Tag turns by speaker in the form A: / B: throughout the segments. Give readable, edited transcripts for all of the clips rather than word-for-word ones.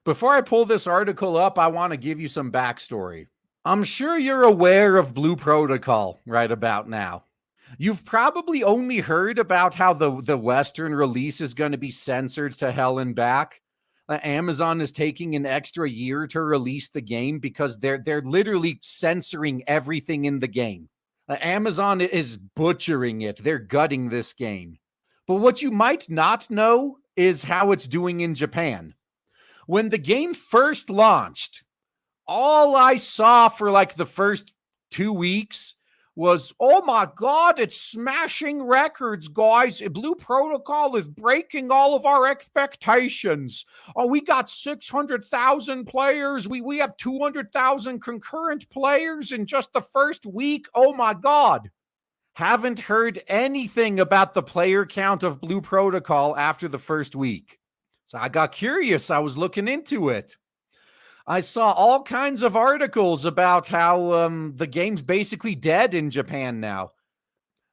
A: Before I pull this article up, I want to give you some backstory. I'm sure you're aware of Blue Protocol right about now. You've probably only heard about how the Western release is going to be censored to hell and back. Amazon is taking an extra year to release the game because they're literally censoring everything in the game. Amazon is butchering it. They're gutting this game. But what you might not know is how it's doing in Japan. When the game first launched, all I saw for like the first 2 weeks was, oh my God, it's smashing records, guys. Blue Protocol is breaking all of our expectations. Oh, we got 600,000 players. We have 200,000 concurrent players in just the first week. Oh my God. Haven't heard anything about the player count of Blue Protocol after the first week. So I got curious. I was looking into it. I saw all kinds of articles about how the game's basically dead in Japan now.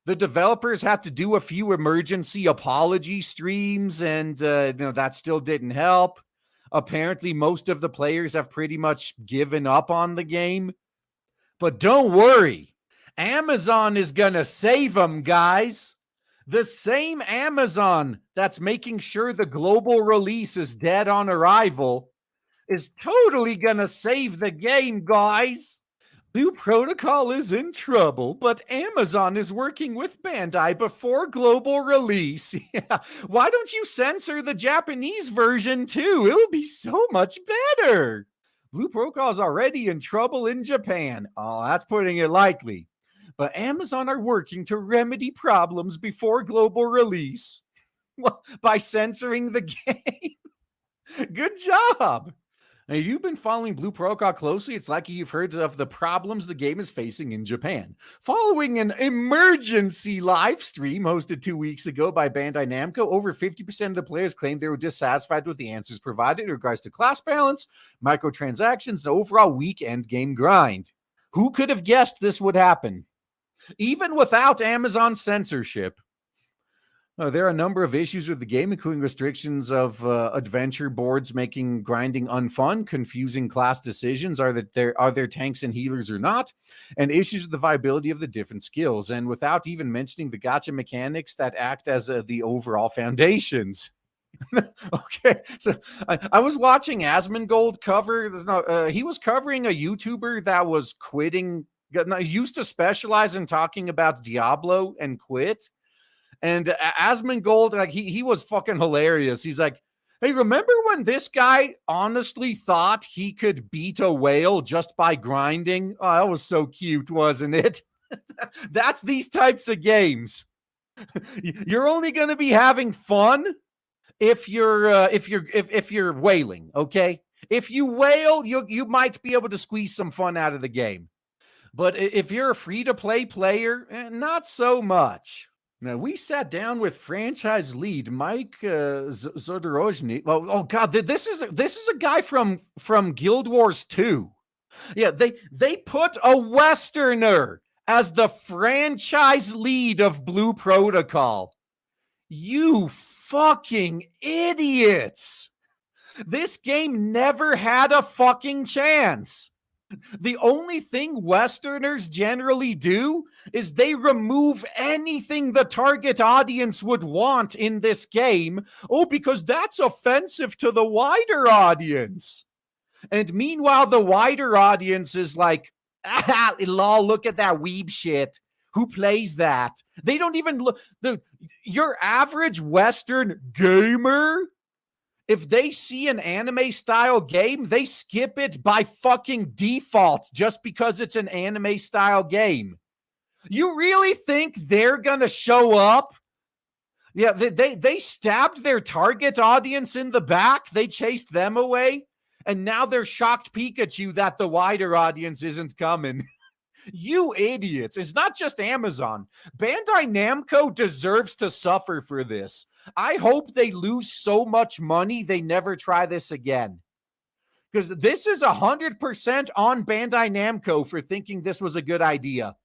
A: The developers had to do a few emergency apology streams, and that still didn't help. Apparently, most of the players have pretty much given up on the game. But don't worry, Amazon is gonna save them, guys. The same Amazon that's making sure the global release is dead on arrival is totally gonna save the game, guys. Blue Protocol is in trouble, but Amazon is working with Bandai before global release. Yeah. Why don't you censor the Japanese version too? It would be so much better. Blue Protocol is already in trouble in Japan. Oh, that's putting it lightly. But Amazon are working to remedy problems before global release by censoring the game. Good job. Now, if you've been following Blue Protocol closely, it's likely you've heard of the problems the game is facing in Japan. Following an emergency live stream hosted 2 weeks ago by Bandai Namco, over 50% of the players claimed they were dissatisfied with the answers provided in regards to class balance, microtransactions, and overall weak end game grind. Who could have guessed this would happen? Even without Amazon censorship, there are a number of issues with the game, including restrictions of adventure boards making grinding unfun, confusing class decisions, are there tanks and healers or not, and issues with the viability of the different skills, and without even mentioning the gacha mechanics that act as the overall foundations. Okay, so I was watching Asmongold cover. He was covering a YouTuber that was quitting. Used to specialize in talking about Diablo and quit. And Asmongold, like he was fucking hilarious. He's like, hey, remember when this guy honestly thought he could beat a whale just by grinding? Oh, that was so cute, wasn't it? That's these types of games. You're only going to be having fun if you're whaling, okay? If you whale, you might be able to squeeze some fun out of the game. But if you're a free-to-play player, not so much. Now, we sat down with franchise lead Mike Zodorozhny. Oh God, this is a guy from Guild Wars 2. Yeah, they put a Westerner as the franchise lead of Blue Protocol. You fucking idiots! This game never had a fucking chance. The only thing Westerners generally do is they remove anything the target audience would want in this game. Oh, because that's offensive to the wider audience. And meanwhile, the wider audience is like, ah, lol, look at that weeb shit. Who plays that? They don't even look. Your average Western gamer, if they see an anime style game, they skip it by fucking default just because it's an anime style game. You really think they're gonna show up? Yeah, they stabbed their target audience in the back. They chased them away. And now they're shocked Pikachu that the wider audience isn't coming. You idiots. It's not just Amazon. Bandai Namco deserves to suffer for this. I hope they lose so much money they never try this again. Because this is 100% on Bandai Namco for thinking this was a good idea.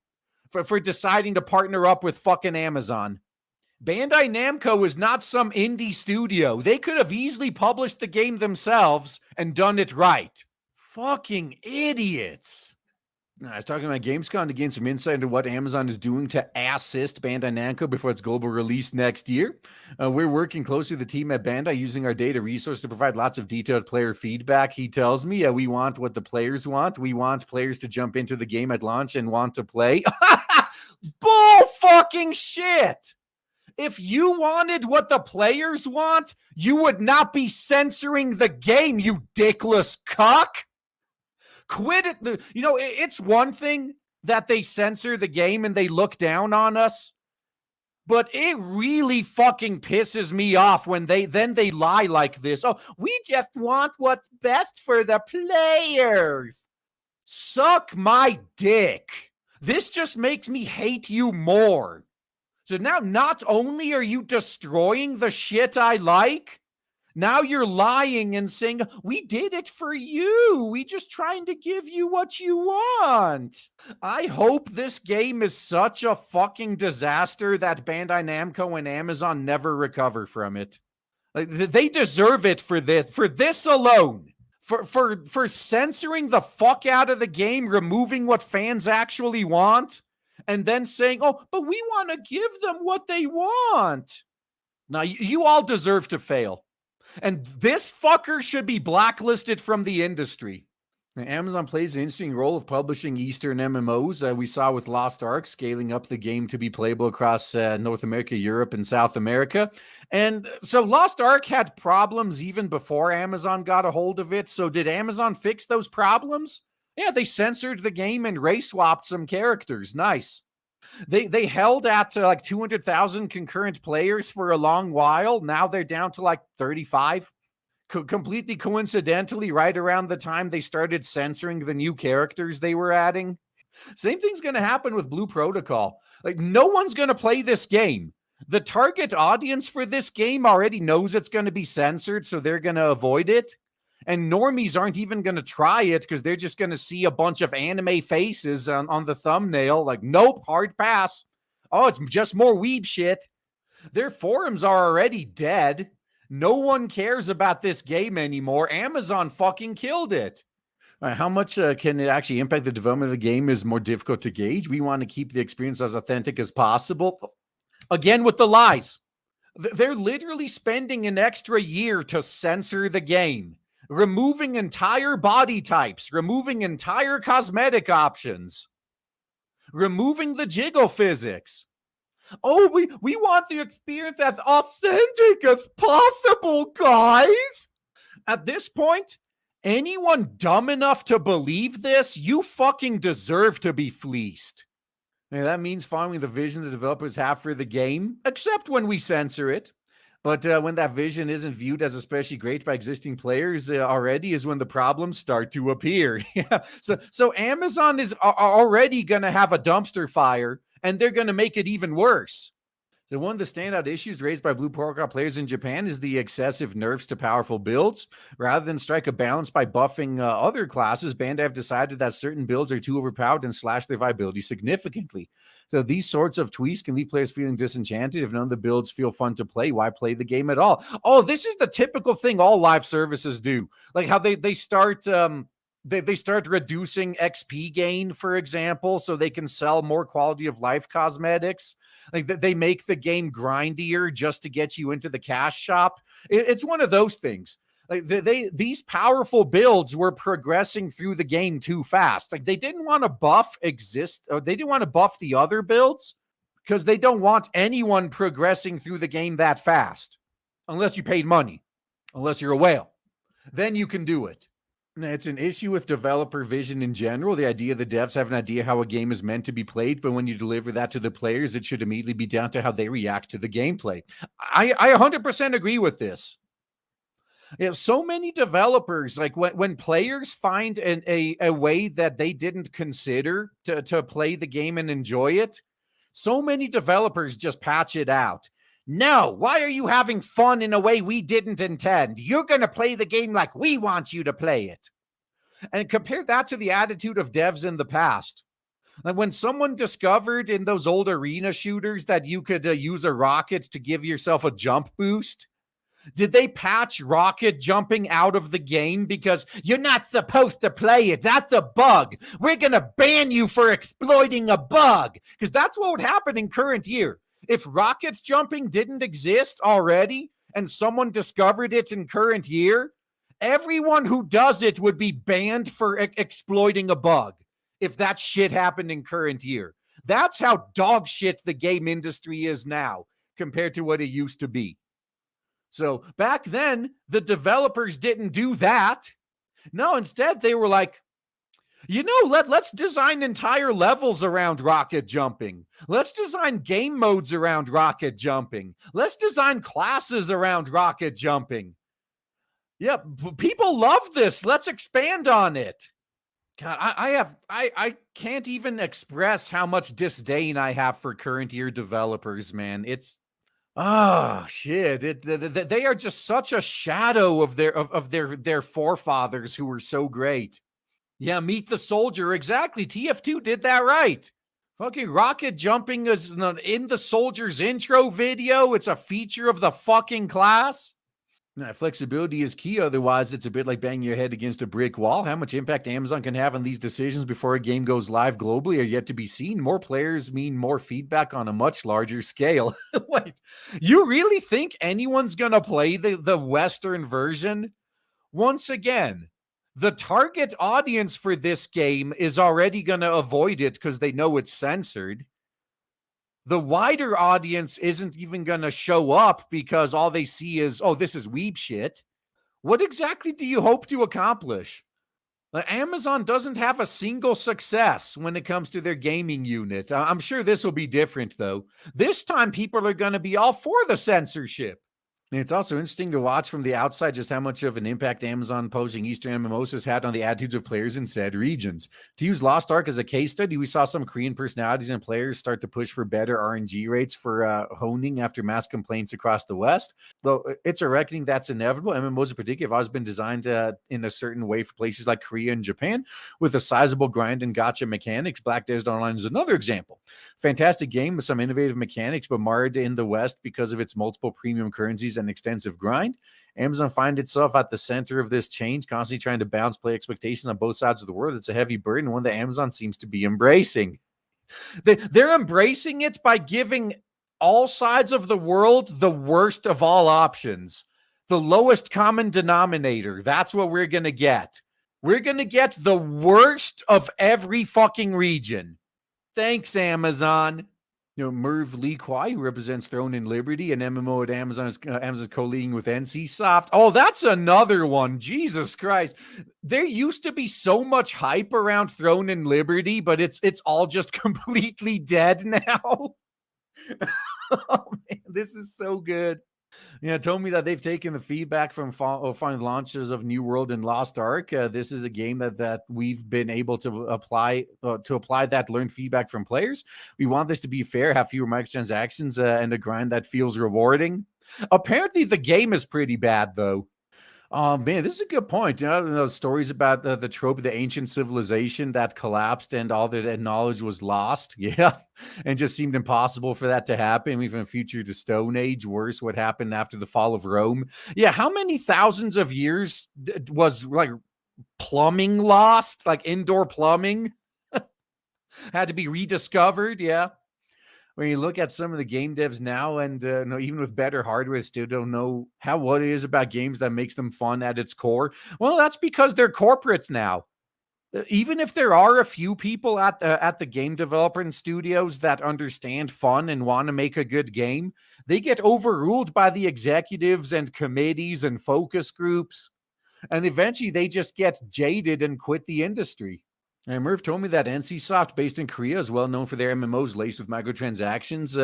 A: For deciding to partner up with fucking Amazon. Bandai Namco is not some indie studio. They could have easily published the game themselves and done it right. Fucking idiots. I was talking about Gamescom to gain some insight into what Amazon is doing to assist Bandai Namco before its global release next year. We're working closely with the team at Bandai using our data resource to provide lots of detailed player feedback. He tells me we want what the players want. We want players to jump into the game at launch and want to play. Bull fucking shit. If you wanted what the players want, you would not be censoring the game, you dickless cuck. Quit it. It's one thing that they censor the game and they look down on us, but it really fucking pisses me off when they lie like this. Oh, we just want what's best for the players. Suck my dick. This just makes me hate you more. So now not only are you destroying the shit I like, now you're lying and saying, we did it for you. We just trying to give you what you want. I hope this game is such a fucking disaster that Bandai Namco and Amazon never recover from it. Like, they deserve it for this alone. For censoring the fuck out of the game, removing what fans actually want, and then saying, oh, but we want to give them what they want. Now, you all deserve to fail. And this fucker should be blacklisted from the industry. Now, Amazon plays an interesting role of publishing Eastern MMOs. We saw with Lost Ark scaling up the game to be playable across North America, Europe, and South America. And so Lost Ark had problems even before Amazon got a hold of it. So did Amazon fix those problems? Yeah, they censored the game and race swapped some characters. Nice. They held at like 200,000 concurrent players for a long while. Now they're down to like 35. Completely coincidentally, right around the time they started censoring the new characters they were adding. Same thing's going to happen with Blue Protocol. Like, no one's going to play this game. The target audience for this game already knows it's going to be censored, so they're going to avoid it. And normies aren't even going to try it because they're just going to see a bunch of anime faces on the thumbnail. Like, nope, hard pass. Oh, it's just more weeb shit. Their forums are already dead. No one cares about this game anymore. Amazon fucking killed it. All right, how much can it actually impact the development of the game is more difficult to gauge. We want to keep the experience as authentic as possible. Again, with the lies. They're literally spending an extra year to censor the game, removing entire body types, removing entire cosmetic options, removing the jiggle physics. Oh, we want the experience as authentic as possible, guys. At this point, anyone dumb enough to believe this, you fucking deserve to be fleeced. And that means following the vision the developers have for the game, except when we censor it. But when that vision isn't viewed as especially great by existing players already is when the problems start to appear. So Amazon is already going to have a dumpster fire, and they're going to make it even worse. So one of the standout issues raised by Blue Protocol players in Japan is the excessive nerfs to powerful builds. Rather than strike a balance by buffing other classes, Bandai have decided that certain builds are too overpowered and slash their viability significantly. So these sorts of tweaks can leave players feeling disenchanted. If none of the builds feel fun to play, why play the game at all? Oh, this is the typical thing all live services do. Like how they start... They start reducing XP gain, for example, so they can sell more quality of life cosmetics. Like they make the game grindier just to get you into the cash shop. It's one of those things. Like these powerful builds were progressing through the game too fast. Like they didn't want to buff they didn't want to buff the other builds because they don't want anyone progressing through the game that fast. Unless you paid money. Unless you're a whale. Then you can do it. It's an issue with developer vision in general. The idea the devs have an idea how a game is meant to be played, but when you deliver that to the players, it should immediately be down to how they react to the gameplay. I 100% agree with this. So many developers, like when players find a way that they didn't consider to play the game and enjoy it, so many developers just patch it out. No, why are you having fun in a way we didn't intend? You're going to play the game like we want you to play it. And compare that to the attitude of devs in the past. Like when someone discovered in those old arena shooters that you could use a rocket to give yourself a jump boost, did they patch rocket jumping out of the game because you're not supposed to play it? That's a bug. We're going to ban you for exploiting a bug. Because that's what would happen in current year. If rocket jumping didn't exist already and someone discovered it in current year, everyone who does it would be banned for exploiting a bug if that shit happened in current year. That's how dog shit the game industry is now compared to what it used to be. So back then, the developers didn't do that. No, instead, they were like, let's design entire levels around rocket jumping. Let's design game modes around rocket jumping. Let's design classes around rocket jumping. Yep, people love this. Let's expand on it. God, I can't even express how much disdain I have for current year developers, man. It's shit! They are just such a shadow of their forefathers who were so great. Yeah, Meet the Soldier, exactly. TF2 did that right. Fucking rocket jumping is in the Soldier's intro video. It's a feature of the fucking class. Flexibility is key. Otherwise, it's a bit like banging your head against a brick wall. How much impact Amazon can have on these decisions before a game goes live globally are yet to be seen. More players mean more feedback on a much larger scale. Wait, you really think anyone's going to play the Western version? Once again, the target audience for this game is already going to avoid it because they know it's censored. The wider audience isn't even going to show up because all they see is, oh, this is weeb shit. What exactly do you hope to accomplish? Amazon doesn't have a single success when it comes to their gaming unit. I'm sure this will be different, though. This time, people are going to be all for the censorship. It's also interesting to watch from the outside just how much of an impact Amazon posing Eastern MMOs has had on the attitudes of players in said regions. To use Lost Ark as a case study, we saw some Korean personalities and players start to push for better RNG rates for honing after mass complaints across the West. Though it's a reckoning that's inevitable. MMOs in particular have always been designed in a certain way for places like Korea and Japan with a sizable grind and gacha mechanics. Black Desert Online is another example. Fantastic game with some innovative mechanics, but marred in the West because of its multiple premium currencies and extensive grind. Amazon finds itself at the center of this change, constantly trying to balance play expectations on both sides of the world. It's a heavy burden, one that Amazon seems to be embracing. They're embracing it by giving all sides of the world the worst of all options, the lowest common denominator. That's what we're going to get. We're going to get the worst of every fucking region. Thanks, Amazon. Merv Lee Kwai, who represents Throne and Liberty, an MMO at Amazon's co-leading with NCSoft. Oh, that's another one. Jesus Christ. There used to be so much hype around Throne and Liberty, but it's all just completely dead now. Oh, man, this is so good. Yeah, told me that they've taken the feedback from final launches of New World and Lost Ark. This is a game that we've been able to apply that learned feedback from players. We want this to be fair, have fewer microtransactions, and a grind that feels rewarding. Apparently, the game is pretty bad, though. Oh, man, this is a good point. Those stories about the trope of the ancient civilization that collapsed and all that knowledge was lost. Yeah. And just seemed impossible for that to happen. Even future to Stone Age, worse, what happened after the fall of Rome. Yeah. How many thousands of years was like plumbing lost? Like indoor plumbing had to be rediscovered. Yeah. When you look at some of the game devs now, and even with better hardware, still don't know what it is about games that makes them fun at its core. Well, that's because they're corporate now. Even if there are a few people at the game developer and studios that understand fun and want to make a good game, they get overruled by the executives and committees and focus groups, and eventually they just get jaded and quit the industry. And Murph told me that NCSoft, based in Korea, is well known for their MMOs laced with microtransactions,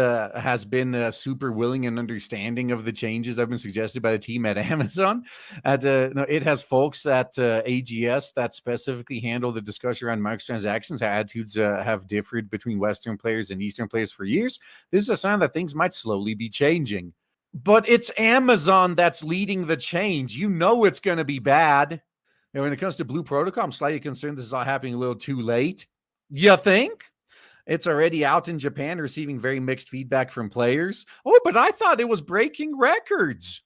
A: has been super willing and understanding of the changes that have been suggested by the team at Amazon. It has folks at AGS that specifically handle the discussion around microtransactions. How attitudes have differed between Western players and Eastern players for years. This is a sign that things might slowly be changing. But it's Amazon that's leading the change. You know it's going to be bad. And when it comes to Blue Protocol, I'm slightly concerned this is all happening a little too late. You think? It's already out in Japan, receiving very mixed feedback from players. Oh, but I thought it was breaking records.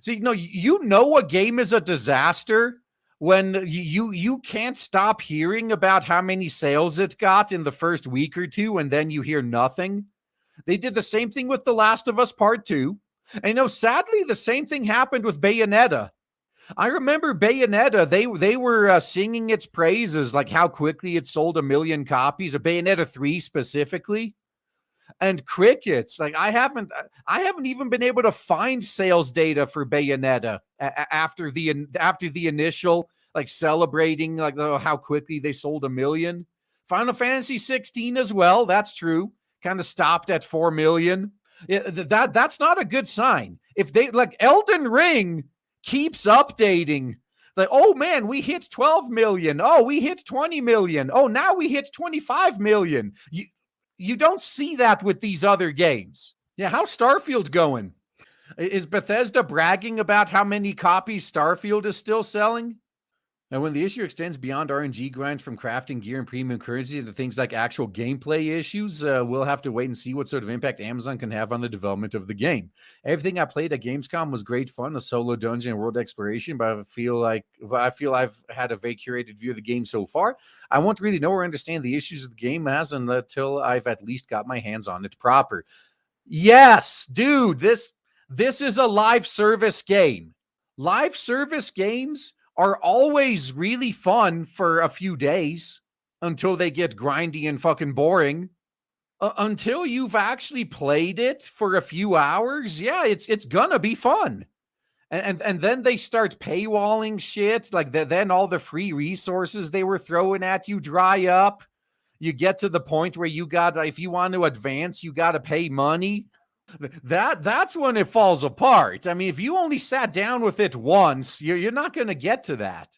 A: See, no, you know a game is a disaster when you can't stop hearing about how many sales it got in the first week or two, and then you hear nothing. They did the same thing with The Last of Us Part 2. And sadly, the same thing happened with Bayonetta. I remember Bayonetta, they were singing its praises, like how quickly it sold 1 million copies of Bayonetta 3 specifically. And crickets. Like I haven't even been able to find sales data for Bayonetta after the initial like celebrating like how quickly they sold 1 million. Final Fantasy 16 as well. That's true. Kind of stopped at 4 million. That's not a good sign. If they like Elden Ring keeps updating, like, oh man, we hit 12 million. Oh, we hit 20 million. Oh, now we hit 25 million. You don't see that with these other games. Yeah, how's Starfield going? Is Bethesda bragging about how many copies Starfield is still selling? And when the issue extends beyond RNG grinds from crafting gear and premium currency to things like actual gameplay issues, we'll have to wait and see what sort of impact Amazon can have on the development of the game. Everything I played at Gamescom was great fun, a solo dungeon and world exploration, but I feel I've had a very curated view of the game so far. I won't really know or understand the issues of the game has until I've at least got my hands on it proper. Yes, dude, this is a live service game. Live service games are always really fun for a few days until they get grindy and fucking boring. Until you've actually played it for a few hours, yeah, it's gonna be fun. And then they start paywalling shit. Like then all the free resources they were throwing at you dry up. You get to the point where if you want to advance, you got to pay money. That's when it falls apart. I mean, if you only sat down with it once, you're not going to get to that.